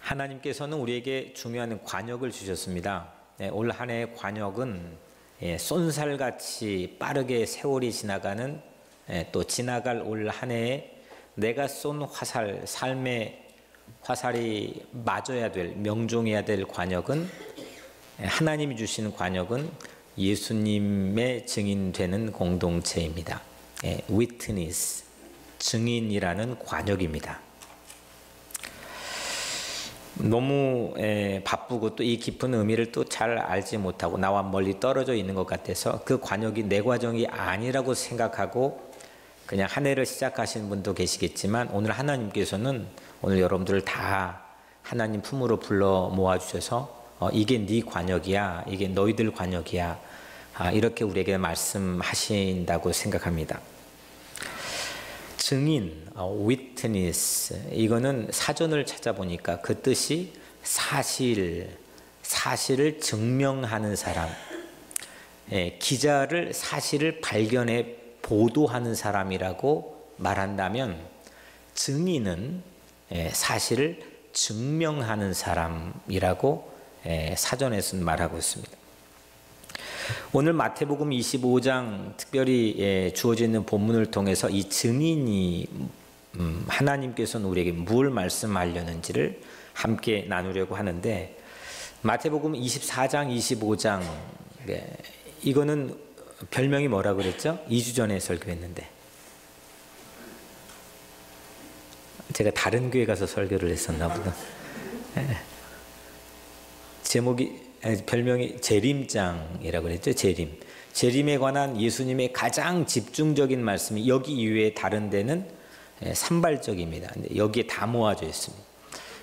하나님께서는 우리에게 중요한 관역을 주셨습니다. 올 한 해의 관역은 쏜살같이 빠르게 세월이 지나가는 또 지나갈 올 한 해에 내가 쏜 화살, 삶의 화살이 맞아야 될, 명종해야 될 관역은 하나님이 주신 관역은 예수님의 증인되는 공동체입니다. Witness, 증인이라는 관역입니다. 너무 바쁘고 또 이 깊은 의미를 또 잘 알지 못하고 나와 멀리 떨어져 있는 것 같아서 그 관역이 내 과정이 아니라고 생각하고 그냥 한 해를 시작하시는 분도 계시겠지만 오늘 하나님께서는 오늘 여러분들을 다 하나님 품으로 불러 모아주셔서 이게 네 관역이야, 이게 너희들 관역이야, 이렇게 우리에게 말씀하신다고 생각합니다. 증인, witness, 이거는 사전을 찾아보니까 그 뜻이 사실을 증명하는 사람, 기자를 사실을 발견해 보도하는 사람이라고 말한다면 증인은 사실을 증명하는 사람이라고 사전에서는 말하고 있습니다. 오늘 마태복음 25장 특별히 주어져 있는 본문을 통해서 이 증인이 하나님께서는 우리에게 뭘 말씀하려는지를 함께 나누려고 하는데 마태복음 24장, 25장 이거는 별명이 뭐라 그랬죠? 2주 전에 설교했는데 제가 다른 교회 가서 설교를 했었나 보다. 별명이 재림장이라고 그랬죠. 재림에 관한 예수님의 가장 집중적인 말씀이 여기 이외에 다른 데는 산발적입니다. 근데 여기에 다 모아져 있습니다.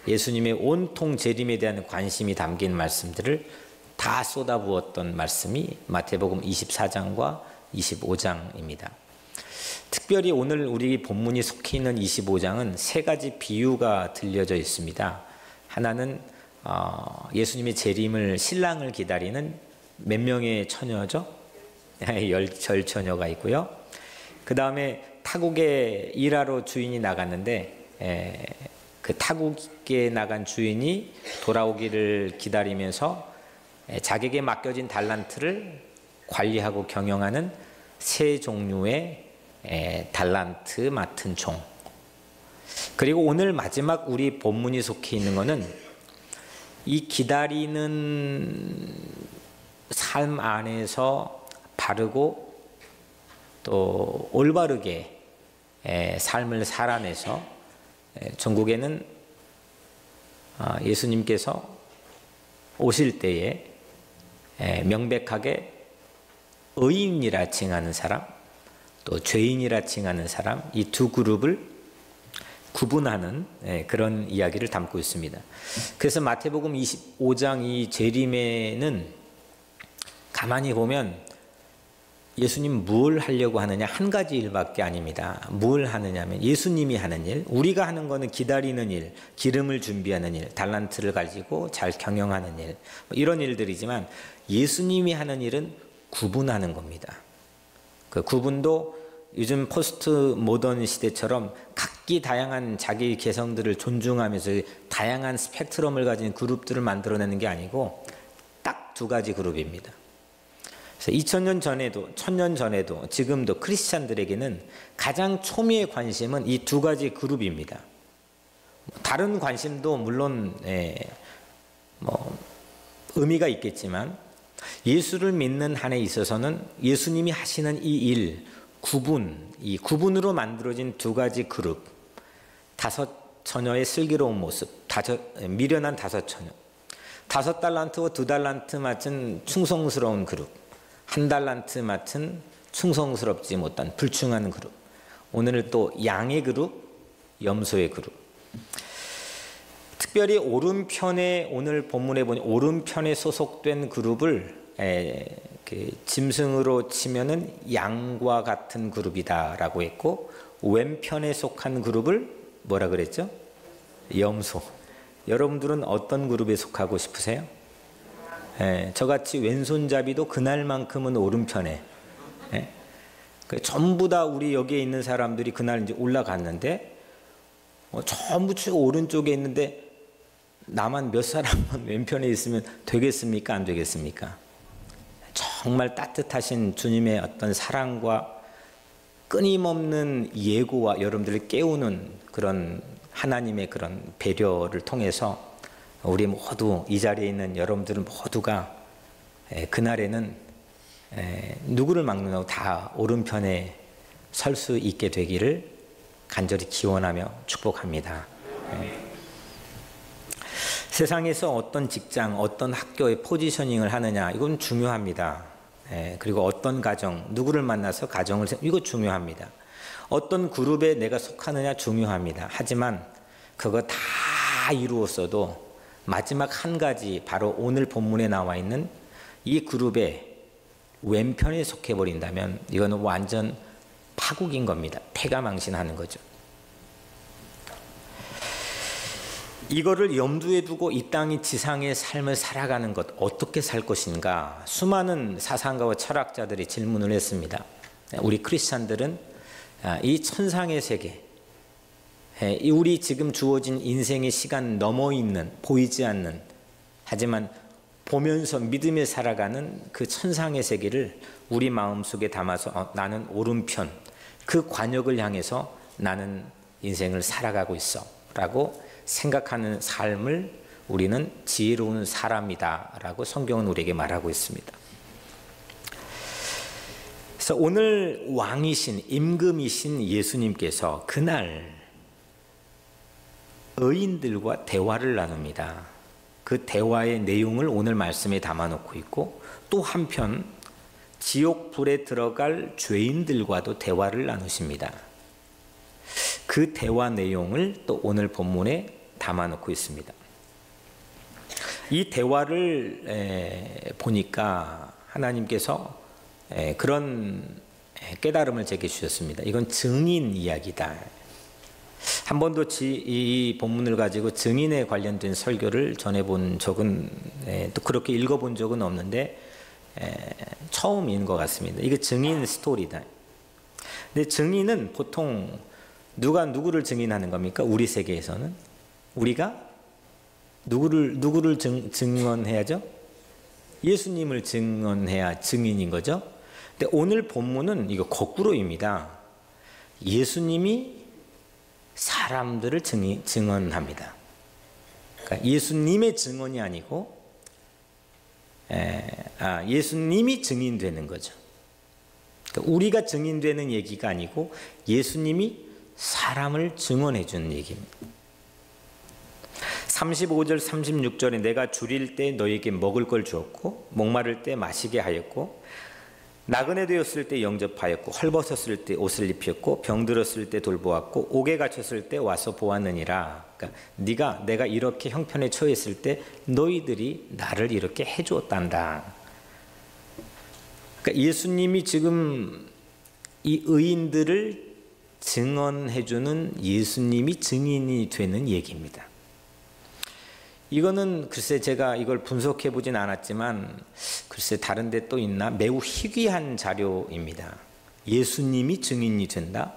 예수님의 온통 재림에 대한 관심이 담긴 말씀들을 다 쏟아부었던 말씀이 마태복음 24장과 25장입니다. 특별히 오늘 우리 본문이 속해 있는 25장은 세 가지 비유가 들려져 있습니다. 하나는 예수님의 재림을 신랑을 기다리는 몇 명의 처녀죠? 열 처녀가 있고요. 그 다음에 타국에 일하러 주인이 나갔는데 그 타국에 나간 주인이 돌아오기를 기다리면서 자기에게 맡겨진 달란트를 관리하고 경영하는 세 종류의 달란트 맡은 종. 그리고 오늘 마지막 우리 본문이 속해 있는 것은 이 기다리는 삶 안에서 바르고 또 올바르게 삶을 살아내서 전국에는 예수님께서 오실 때에 명백하게 의인이라 칭하는 사람 또 죄인이라 칭하는 사람 이 두 그룹을 구분하는 그런 이야기를 담고 있습니다. 그래서 마태복음 25장 이 재림에는 가만히 보면 예수님 뭘 하려고 하느냐 한 가지 일밖에 아닙니다. 뭘 하느냐면 예수님이 하는 일, 우리가 하는 거는 기다리는 일, 기름을 준비하는 일, 달란트를 가지고 잘 경영하는 일 이런 일들이지만 예수님이 하는 일은 구분하는 겁니다. 그 구분도 요즘 포스트 모던 시대처럼 각기 다양한 자기 개성들을 존중하면서 다양한 스펙트럼을 가진 그룹들을 만들어내는 게 아니고 딱 두 가지 그룹입니다. 그래서 2000년 전에도 1000년 전에도 지금도 크리스찬들에게는 가장 초미의 관심은 이 두 가지 그룹입니다. 다른 관심도 물론 의미가 있겠지만 예수를 믿는 한에 있어서는 예수님이 하시는 이 일, 이 구분으로 만들어진 두 가지 그룹, 다섯 처녀의 슬기로운 모습, 미련한 다섯 처녀, 5달란트와 2달란트 맡은 충성스러운 그룹, 1달란트 맡은 충성스럽지 못한 불충한 그룹, 오늘은 또 양의 그룹, 염소의 그룹. 특별히 오른편에 오늘 본문에 보니 오른편에 소속된 그룹을 짐승으로 치면은 양과 같은 그룹이다라고 했고 왼편에 속한 그룹을 뭐라 그랬죠? 염소. 여러분들은 어떤 그룹에 속하고 싶으세요? 저같이 왼손잡이도 그날만큼은 오른편에 전부 다 우리 여기에 있는 사람들이 그날 이제 올라갔는데 전부 오른쪽에 있는데 나만 몇 사람만 왼편에 있으면 되겠습니까? 안 되겠습니까? 정말 따뜻하신 주님의 어떤 사랑과 끊임없는 예고와 여러분들을 깨우는 그런 하나님의 그런 배려를 통해서 우리 모두 이 자리에 있는 여러분들은 모두가 그날에는 누구를 막론하고 다 오른편에 설 수 있게 되기를 간절히 기원하며 축복합니다. 세상에서 어떤 직장, 어떤 학교에 포지셔닝을 하느냐 이건 중요합니다. 그리고 어떤 가정, 누구를 만나서 가정을 이거 중요합니다. 어떤 그룹에 내가 속하느냐 중요합니다. 하지만 그거 다 이루었어도 마지막 한 가지 바로 오늘 본문에 나와 있는 이 그룹의 왼편에 속해 버린다면 이거는 완전 파국인 겁니다. 패가망신하는 거죠. 이거를 염두에 두고 이 땅이 지상의 삶을 살아가는 것 어떻게 살 것인가 수많은 사상가와 철학자들이 질문을 했습니다. 우리 크리스찬들은 이 천상의 세계 우리 지금 주어진 인생의 시간 넘어 있는 보이지 않는 하지만 보면서 믿음에 살아가는 그 천상의 세계를 우리 마음속에 담아서 나는 오른편 그 관역을 향해서 나는 인생을 살아가고 있어 라고 생각하는 삶을 우리는 지혜로운 사람이다 라고 성경은 우리에게 말하고 있습니다. 그래서 오늘 왕이신 임금이신 예수님께서 그날 의인들과 대화를 나눕니다. 그 대화의 내용을 오늘 말씀에 담아놓고 있고 또 한편 지옥불에 들어갈 죄인들과도 대화를 나누십니다. 그 대화 내용을 또 오늘 본문에 담아놓고 있습니다. 이 대화를 보니까 하나님께서 그런 깨달음을 제게 주셨습니다. 이건 증인 이야기다. 한 번도 이 본문을 가지고 증인에 관련된 설교를 전해본 적은 또 그렇게 읽어본 적은 없는데 처음인 것 같습니다. 이게 증인 스토리다. 근데 증인은 보통 누가 누구를 증인하는 겁니까? 우리 세계에서는 우리가 누구를 증언해야죠? 예수님을 증언해야 증인인 거죠. 근데 오늘 본문은 이거 거꾸로입니다. 예수님이 사람들을 증언합니다. 그러니까 예수님의 증언이 아니고 예수님이 증인되는 거죠. 그러니까 우리가 증인되는 얘기가 아니고 예수님이 사람을 증언해 주는 얘기입니다. 35절 36절에 내가 줄일 때 너에게 먹을 걸 주었고 목마를 때 마시게 하였고 나그네 되었을 때 영접하였고 헐벗었을 때 옷을 입혔고 병들었을 때 돌보았고 옥에 갇혔을 때 와서 보았느니라. 그러니까 내가 이렇게 형편에 처했을 때 너희들이 나를 이렇게 해주었단다. 그러니까 예수님이 지금 이 의인들을 증언해주는 예수님이 증인이 되는 얘기입니다. 이거는 글쎄 제가 이걸 분석해 보진 않았지만 글쎄 다른 데 또 있나 매우 희귀한 자료입니다. 예수님이 증인이 된다?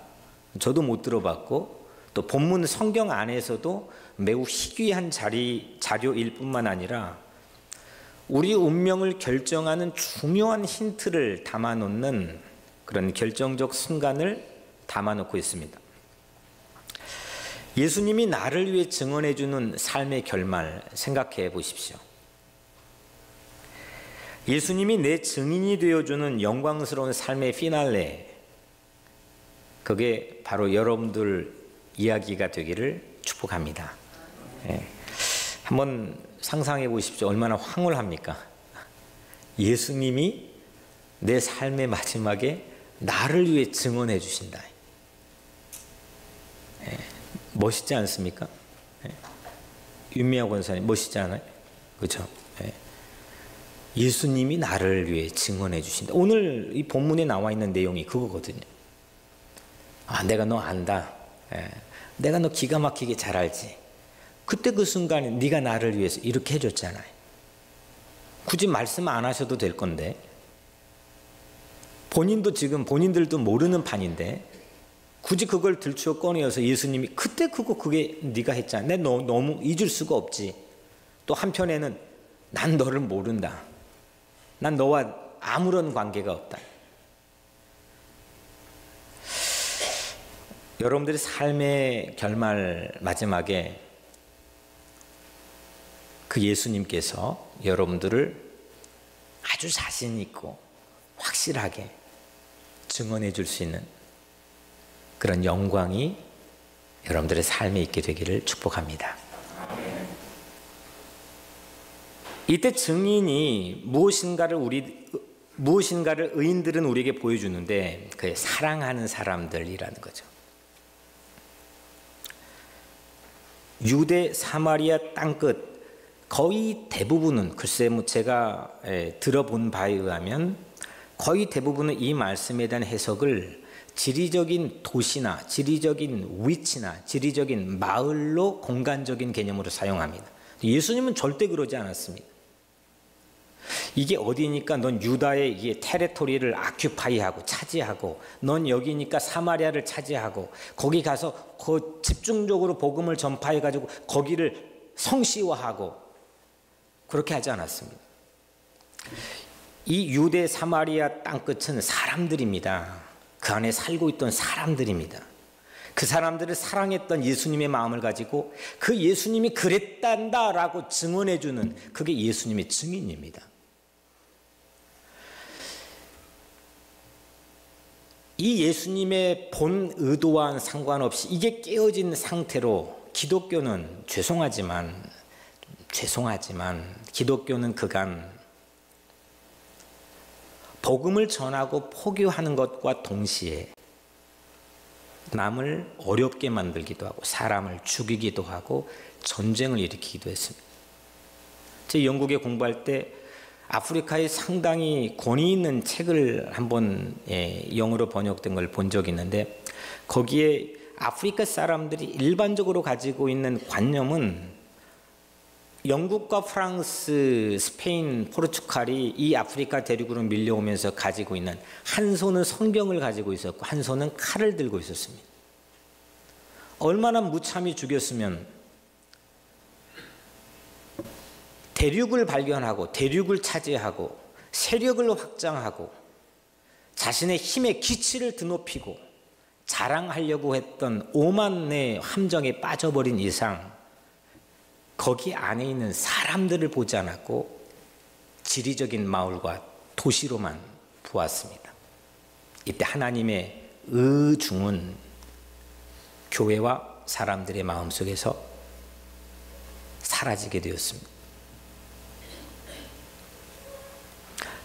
저도 못 들어봤고 또 본문 성경 안에서도 매우 희귀한 자료일 뿐만 아니라 우리 운명을 결정하는 중요한 힌트를 담아놓는 그런 결정적 순간을 담아놓고 있습니다. 예수님이 나를 위해 증언해주는 삶의 결말 생각해 보십시오. 예수님이 내 증인이 되어주는 영광스러운 삶의 피날레, 그게 바로 여러분들 이야기가 되기를 축복합니다. 한번 상상해 보십시오. 얼마나 황홀합니까? 예수님이 내 삶의 마지막에 나를 위해 증언해 주신다. 멋있지 않습니까? 윤미아 권사님 멋있지 않아요? 그렇죠? 예수님이 나를 위해 증언해 주신다. 오늘 이 본문에 나와 있는 내용이 그거거든요. 내가 너 안다. 내가 너 기가 막히게 잘 알지. 그때 그 순간에 네가 나를 위해서 이렇게 해줬잖아요. 굳이 말씀 안 하셔도 될 건데 본인들도 모르는 판인데 굳이 그걸 들추어 꺼내어서 예수님이 그때 그게 네가 했잖아. 내 너무 잊을 수가 없지. 또 한편에는 난 너를 모른다. 난 너와 아무런 관계가 없다. 여러분들의 삶의 결말 마지막에 그 예수님께서 여러분들을 아주 자신 있고 확실하게 증언해 줄 수 있는 그런 영광이 여러분들의 삶에 있게 되기를 축복합니다. 이때 증인이 무엇인가를 의인들은 우리에게 보여주는데 그게 사랑하는 사람들이라는 거죠. 유대 사마리아 땅끝 거의 대부분은 글쎄 제가 들어본 바에 의하면 거의 대부분은 이 말씀에 대한 해석을 지리적인 도시나 지리적인 위치나 지리적인 마을로 공간적인 개념으로 사용합니다. 예수님은 절대 그러지 않았습니다. 이게 어디니까 넌 유다의 이 테리토리를 아큐파이하고 차지하고 넌 여기니까 사마리아를 차지하고 거기 가서 그 집중적으로 복음을 전파해가지고 거기를 성시화하고 그렇게 하지 않았습니다. 이 유대 사마리아 땅끝은 사람들입니다. 그 안에 살고 있던 사람들입니다. 그 사람들을 사랑했던 예수님의 마음을 가지고 그 예수님이 그랬단다라고 증언해주는 그게 예수님의 증인입니다. 이 예수님의 본 의도와는 상관없이 이게 깨어진 상태로 기독교는 죄송하지만 기독교는 그간 복음을 전하고 포교하는 것과 동시에 남을 어렵게 만들기도 하고 사람을 죽이기도 하고 전쟁을 일으키기도 했습니다. 제 영국에 공부할 때 아프리카에 상당히 권위 있는 책을 한번 영어로 번역된 걸 본 적이 있는데 거기에 아프리카 사람들이 일반적으로 가지고 있는 관념은 영국과 프랑스, 스페인, 포르투갈이 이 아프리카 대륙으로 밀려오면서 가지고 있는 한 손은 성경을 가지고 있었고 한 손은 칼을 들고 있었습니다. 얼마나 무참히 죽였으면 대륙을 발견하고 대륙을 차지하고 세력을 확장하고 자신의 힘의 기치를 드높이고 자랑하려고 했던 오만의 함정에 빠져버린 이상 거기 안에 있는 사람들을 보지 않았고 지리적인 마을과 도시로만 보았습니다. 이때 하나님의 의중은 교회와 사람들의 마음속에서 사라지게 되었습니다.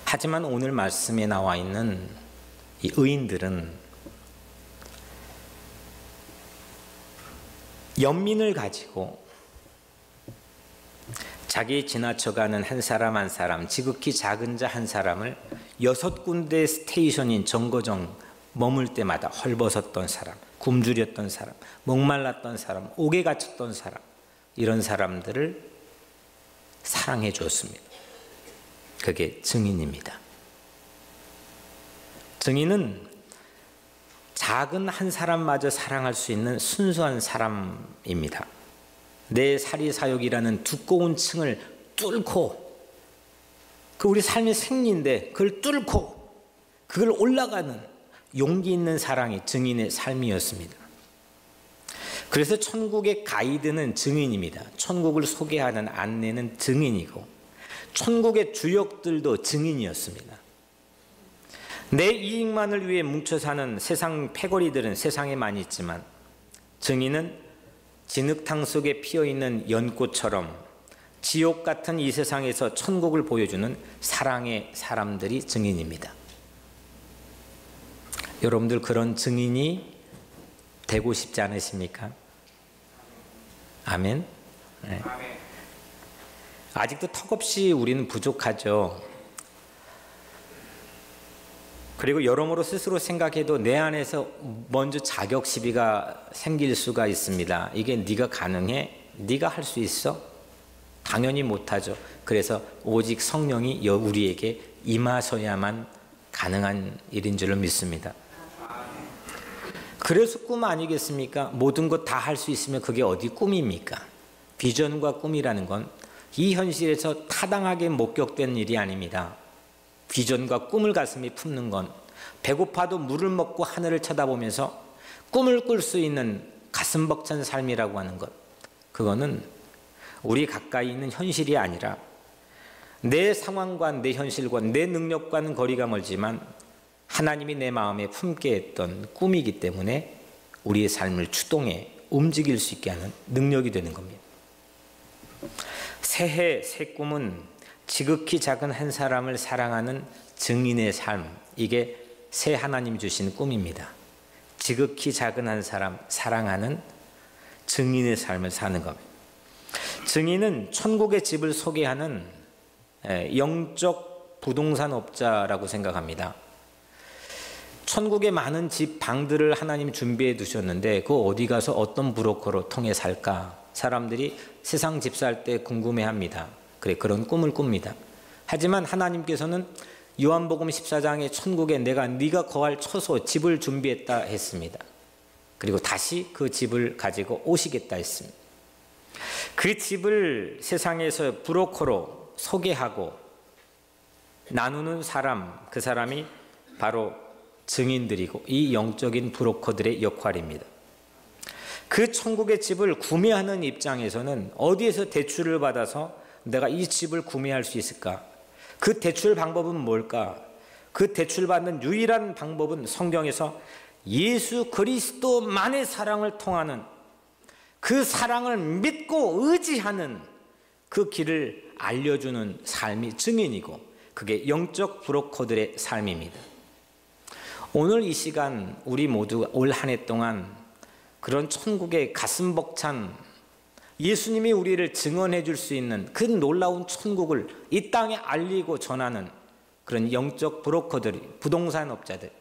하지만 오늘 말씀에 나와 있는 이 의인들은 연민을 가지고 자기 지나쳐가는 한 사람 한 사람, 지극히 작은 자 한 사람을 6군데 스테이션인 정거장 머물 때마다 헐벗었던 사람, 굶주렸던 사람, 목말랐던 사람, 옥에 갇혔던 사람, 이런 사람들을 사랑해 주었습니다. 그게 증인입니다. 증인은 작은 한 사람마저 사랑할 수 있는 순수한 사람입니다. 내 사리사욕이라는 두꺼운 층을 뚫고 그 우리 삶의 생리인데 그걸 뚫고 그걸 올라가는 용기 있는 사랑이 증인의 삶이었습니다. 그래서 천국의 가이드는 증인입니다. 천국을 소개하는 안내는 증인이고 천국의 주역들도 증인이었습니다. 내 이익만을 위해 뭉쳐 사는 세상 패거리들은 세상에 많이 있지만 증인은 진흙탕 속에 피어있는 연꽃처럼 지옥 같은 이 세상에서 천국을 보여주는 사랑의 사람들이 증인입니다. 여러분들 그런 증인이 되고 싶지 않으십니까? 아멘. 네. 아직도 턱없이 우리는 부족하죠. 그리고 여러모로 스스로 생각해도 내 안에서 먼저 자격 시비가 생길 수가 있습니다. 이게 네가 가능해? 네가 할 수 있어? 당연히 못하죠. 그래서 오직 성령이 우리에게 임하셔야만 가능한 일인 줄로 믿습니다. 그래서 꿈 아니겠습니까? 모든 것 다 할 수 있으면 그게 어디 꿈입니까? 비전과 꿈이라는 건 이 현실에서 타당하게 목격된 일이 아닙니다. 비전과 꿈을 가슴에 품는 건 배고파도 물을 먹고 하늘을 쳐다보면서 꿈을 꿀 수 있는 가슴 벅찬 삶이라고 하는 것, 그거는 우리 가까이 있는 현실이 아니라 내 상황과 내 현실과 내 능력과는 거리가 멀지만 하나님이 내 마음에 품게 했던 꿈이기 때문에 우리의 삶을 추동해 움직일 수 있게 하는 능력이 되는 겁니다. 새해 새 꿈은 지극히 작은 한 사람을 사랑하는 증인의 삶, 이게 새 하나님이 주신 꿈입니다. 지극히 작은 한 사람 사랑하는 증인의 삶을 사는 겁니다. 증인은 천국의 집을 소개하는 영적 부동산 업자라고 생각합니다. 천국에 많은 집, 방들을 하나님 준비해 두셨는데 그 어디 가서 어떤 브로커로 통해 살까? 사람들이 세상 집 살 때 궁금해합니다. 그래, 그런 꿈을 꿉니다. 하지만 하나님께서는 요한복음 14장에 천국에 네가 거할 처소, 집을 준비했다 했습니다. 그리고 다시 그 집을 가지고 오시겠다 했습니다. 그 집을 세상에서 브로커로 소개하고 나누는 사람, 그 사람이 바로 증인들이고 이 영적인 브로커들의 역할입니다. 그 천국의 집을 구매하는 입장에서는 어디에서 대출을 받아서 내가 이 집을 구매할 수 있을까? 그 대출 방법은 뭘까? 그 대출 받는 유일한 방법은 성경에서 예수 그리스도만의 사랑을 통하는, 그 사랑을 믿고 의지하는 그 길을 알려주는 삶이 증인이고, 그게 영적 브로커들의 삶입니다. 오늘 이 시간 우리 모두 올 한 해 동안 그런 천국의 가슴 벅찬 예수님이 우리를 증언해 줄 수 있는 그 놀라운 천국을 이 땅에 알리고 전하는 그런 영적 브로커들, 부동산 업자들,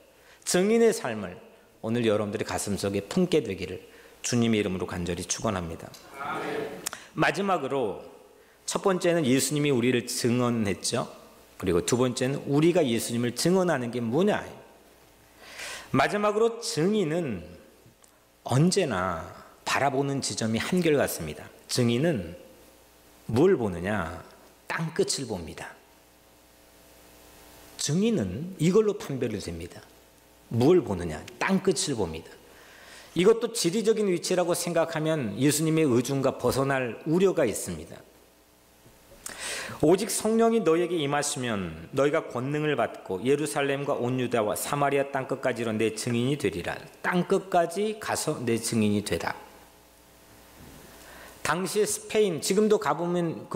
증인의 삶을 오늘 여러분들의 가슴속에 품게 되기를 주님의 이름으로 간절히 축원합니다. 마지막으로 첫 번째는 예수님이 우리를 증언했죠. 그리고 두 번째는 우리가 예수님을 증언하는 게 뭐냐. 마지막으로 증인은 언제나 바라보는 지점이 한결같습니다. 증인은 뭘 보느냐? 땅끝을 봅니다. 증인은 이걸로 판별이 됩니다. 뭘 보느냐? 땅끝을 봅니다. 이것도 지리적인 위치라고 생각하면 예수님의 의중과 벗어날 우려가 있습니다. 오직 성령이 너에게 임하시면 너희가 권능을 받고 예루살렘과 온 유다와 사마리아 땅끝까지로 내 증인이 되리라. 땅끝까지 가서 내 증인이 되라. 당시에 스페인, 지금도 가보면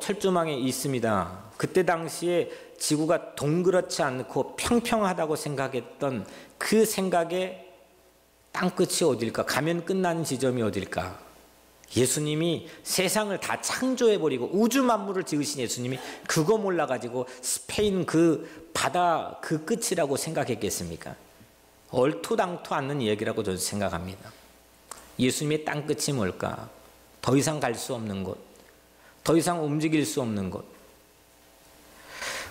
철조망에 있습니다. 그때 당시에 지구가 동그랗지 않고 평평하다고 생각했던 그 생각에 땅끝이 어딜까? 가면 끝나는 지점이 어딜까? 예수님이 세상을 다 창조해버리고 우주 만물을 지으신 예수님이 그거 몰라가지고 스페인 그 바다 그 끝이라고 생각했겠습니까? 얼토당토 않는 얘기라고 저는 생각합니다. 예수님의 땅끝이 뭘까? 더 이상 갈 수 없는 곳, 더 이상 움직일 수 없는 곳.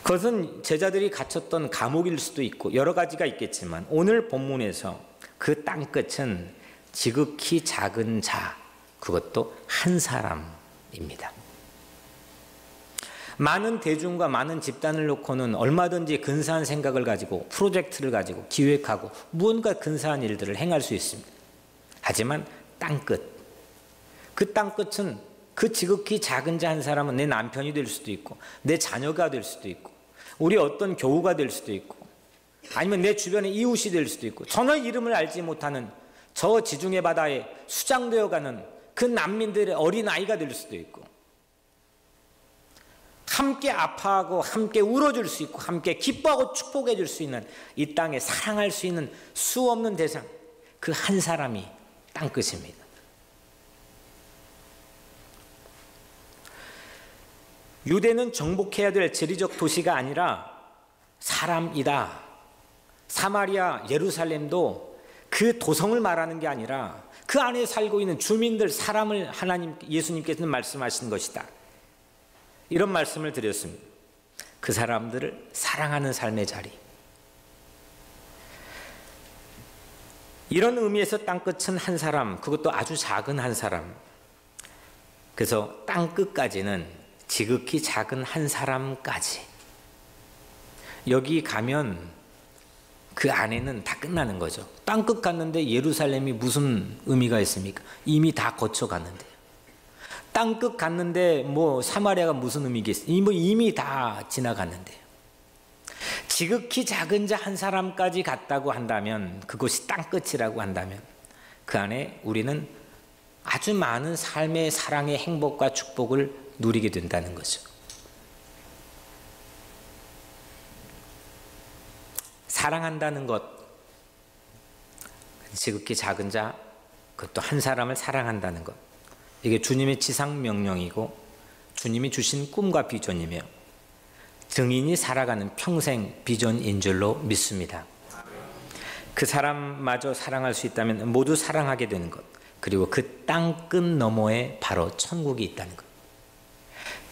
그것은 제자들이 갇혔던 감옥일 수도 있고 여러 가지가 있겠지만 오늘 본문에서 그 땅끝은 지극히 작은 자, 그것도 한 사람입니다. 많은 대중과 많은 집단을 놓고는 얼마든지 근사한 생각을 가지고 프로젝트를 가지고 기획하고 무언가 근사한 일들을 행할 수 있습니다. 하지만 땅끝, 그 땅끝은 그 지극히 작은 자 한 사람은 내 남편이 될 수도 있고 내 자녀가 될 수도 있고 우리 어떤 교우가 될 수도 있고 아니면 내 주변의 이웃이 될 수도 있고 전혀 이름을 알지 못하는 저 지중해 바다에 수장되어가는 그 난민들의 어린아이가 될 수도 있고 함께 아파하고 함께 울어줄 수 있고 함께 기뻐하고 축복해 줄 수 있는 이 땅에 사랑할 수 있는 수 없는 대상, 그 한 사람이 땅끝입니다. 유대는 정복해야 될 지리적 도시가 아니라 사람이다. 사마리아, 예루살렘도 그 도성을 말하는 게 아니라 그 안에 살고 있는 주민들, 사람을 예수님께서는 말씀하시는 것이다. 이런 말씀을 드렸습니다. 그 사람들을 사랑하는 삶의 자리. 이런 의미에서 땅끝은 한 사람, 그것도 아주 작은 한 사람. 그래서 땅끝까지는 지극히 작은 한 사람까지. 여기 가면 그 안에는 다 끝나는 거죠. 땅끝 갔는데 예루살렘이 무슨 의미가 있습니까? 이미 다 거쳐갔는데요. 땅끝 갔는데 뭐 사마리아가 무슨 의미가 있어요? 이미 다 지나갔는데요. 지극히 작은 자 한 사람까지 갔다고 한다면, 그것이 땅끝이라고 한다면 그 안에 우리는 아주 많은 삶의 사랑의 행복과 축복을 누리게 된다는 거죠. 사랑한다는 것, 지극히 작은 자, 그것도 한 사람을 사랑한다는 것, 이게 주님의 지상 명령이고 주님이 주신 꿈과 비전이며 증인이 살아가는 평생 비전인 줄로 믿습니다. 그 사람마저 사랑할 수 있다면 모두 사랑하게 되는 것, 그리고 그 땅끝 너머에 바로 천국이 있다는 것,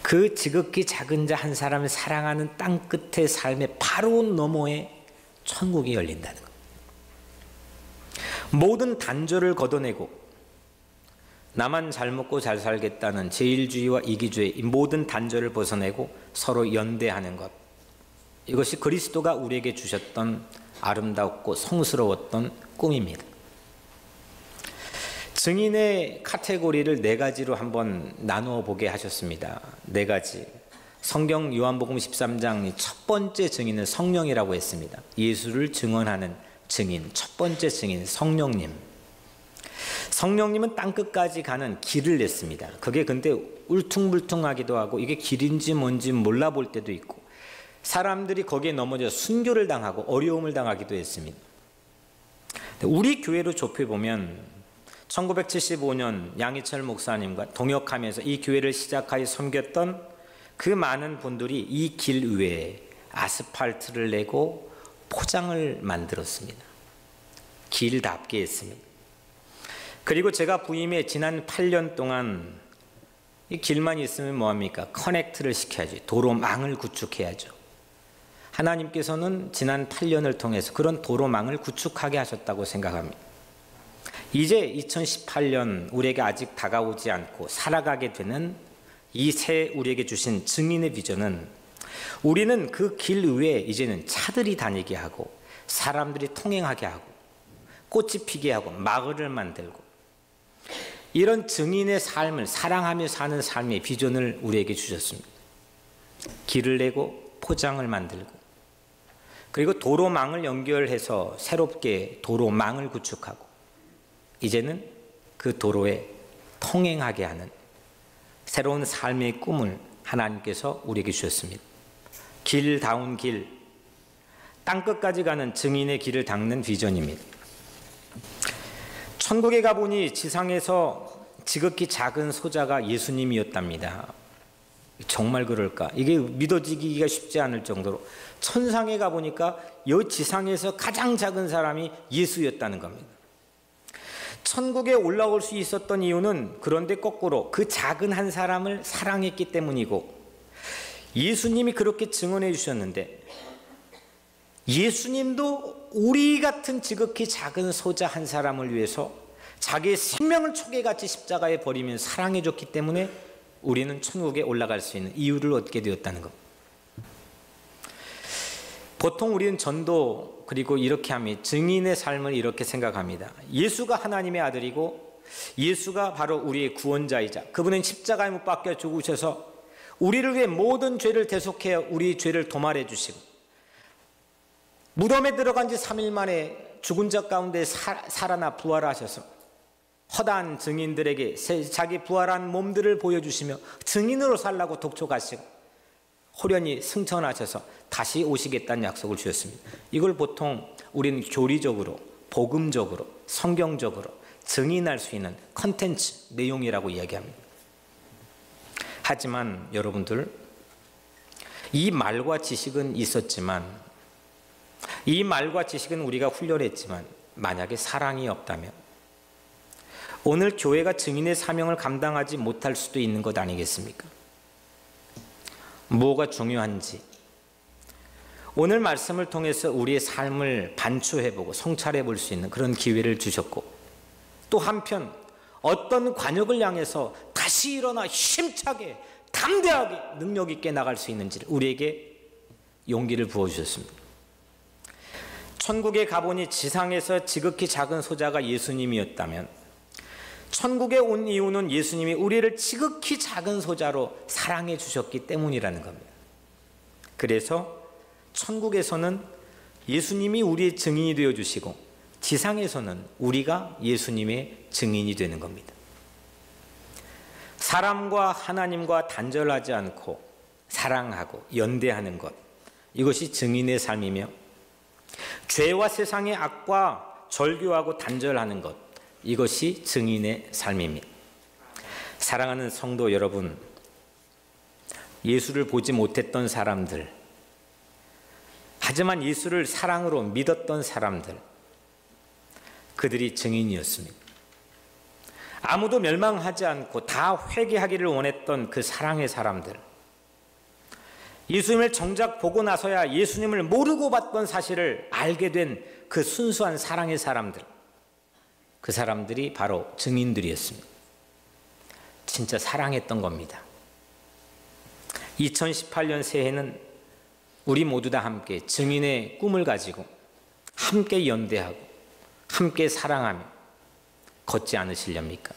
그 지극히 작은 자 한 사람을 사랑하는 땅끝의 삶의 바로 너머에 천국이 열린다는 것. 모든 단절을 걷어내고 나만 잘 먹고 잘 살겠다는 제일주의와 이기주의, 이 모든 단절을 벗어내고 서로 연대하는 것, 이것이 그리스도가 우리에게 주셨던 아름답고 성스러웠던 꿈입니다. 증인의 카테고리를 4가지로 한번 나누어 보게 하셨습니다. 4가지. 성경 요한복음 13장 첫 번째 증인은 성령이라고 했습니다. 예수를 증언하는 증인, 첫 번째 증인 성령님. 성령님은 땅끝까지 가는 길을 냈습니다. 그게 근데 울퉁불퉁하기도 하고 이게 길인지 뭔지 몰라볼 때도 있고, 사람들이 거기에 넘어져 순교를 당하고 어려움을 당하기도 했습니다. 우리 교회로 좁혀보면 1975년 양희철 목사님과 동역하면서 이 교회를 시작하여 섬겼던 그 많은 분들이 이 길 위에 아스팔트를 내고 포장을 만들었습니다. 길답게 했습니다. 그리고 제가 부임해 지난 8년 동안 이 길만 있으면 뭐합니까? 커넥트를 시켜야지. 도로망을 구축해야죠. 하나님께서는 지난 8년을 통해서 그런 도로망을 구축하게 하셨다고 생각합니다. 이제 2018년 우리에게 아직 다가오지 않고 살아가게 되는 이 새 우리에게 주신 증인의 비전은, 우리는 그 길 위에 이제는 차들이 다니게 하고 사람들이 통행하게 하고 꽃이 피게 하고 마을을 만들고, 이런 증인의 삶을 사랑하며 사는 삶의 비전을 우리에게 주셨습니다. 길을 내고 포장을 만들고, 그리고 도로망을 연결해서 새롭게 도로망을 구축하고, 이제는 그 도로에 통행하게 하는 새로운 삶의 꿈을 하나님께서 우리에게 주셨습니다. 길다운 길, 땅끝까지 가는 증인의 길을 닦는 비전입니다. 천국에 가보니 지상에서 지극히 작은 소자가 예수님이었답니다. 정말 그럴까? 이게 믿어지기가 쉽지 않을 정도로 천상에 가보니까 이 지상에서 가장 작은 사람이 예수였다는 겁니다. 천국에 올라올 수 있었던 이유는 그런데 거꾸로 그 작은 한 사람을 사랑했기 때문이고, 예수님이 그렇게 증언해 주셨는데 예수님도 우리 같은 지극히 작은 소자 한 사람을 위해서 자기의 생명을 초계같이 십자가에 버리며 사랑해 줬기 때문에 우리는 천국에 올라갈 수 있는 이유를 얻게 되었다는 것. 보통 우리는 전도, 그리고 이렇게 하면 증인의 삶을 이렇게 생각합니다. 예수가 하나님의 아들이고 예수가 바로 우리의 구원자이자 그분은 십자가에 못 박혀 죽으셔서 우리를 위해 모든 죄를 대속해 우리 죄를 도말해 주시고, 무덤에 들어간 지 3일 만에 죽은 자 가운데 살아나 부활하셔서 허다한 증인들에게 자기 부활한 몸들을 보여주시며 증인으로 살라고 독촉하시고 호련히 승천하셔서 다시 오시겠다는 약속을 주셨습니다. 이걸 보통 우리는 교리적으로, 복음적으로, 성경적으로 증인할 수 있는 컨텐츠, 내용이라고 이야기합니다. 하지만 여러분들, 이 말과 지식은 있었지만, 이 말과 지식은 우리가 훈련했지만 만약에 사랑이 없다면 오늘 교회가 증인의 사명을 감당하지 못할 수도 있는 것 아니겠습니까? 뭐가 중요한지 오늘 말씀을 통해서 우리의 삶을 반추해보고 성찰해 볼 수 있는 그런 기회를 주셨고, 또 한편 어떤 관역을 향해서 다시 일어나 힘차게 담대하게 능력 있게 나갈 수 있는지를 우리에게 용기를 부어주셨습니다. 천국에 가보니 지상에서 지극히 작은 소자가 예수님이었다면 천국에 온 이유는 예수님이 우리를 지극히 작은 소자로 사랑해 주셨기 때문이라는 겁니다. 그래서 천국에서는 예수님이 우리의 증인이 되어주시고 지상에서는 우리가 예수님의 증인이 되는 겁니다. 사람과 하나님과 단절하지 않고 사랑하고 연대하는 것, 이것이 증인의 삶이며 죄와 세상의 악과 절교하고 단절하는 것, 이것이 증인의 삶입니다. 사랑하는 성도 여러분, 예수를 보지 못했던 사람들, 하지만 예수를 사랑으로 믿었던 사람들, 그들이 증인이었습니다. 아무도 멸망하지 않고 다 회개하기를 원했던 그 사랑의 사람들, 예수님을 정작 보고 나서야 예수님을 모르고 봤던 사실을 알게 된 그 순수한 사랑의 사람들, 그 사람들이 바로 증인들이었습니다. 진짜 사랑했던 겁니다. 2018년 새해는 우리 모두 다 함께 증인의 꿈을 가지고 함께 연대하고 함께 사랑하며 걷지 않으시렵니까?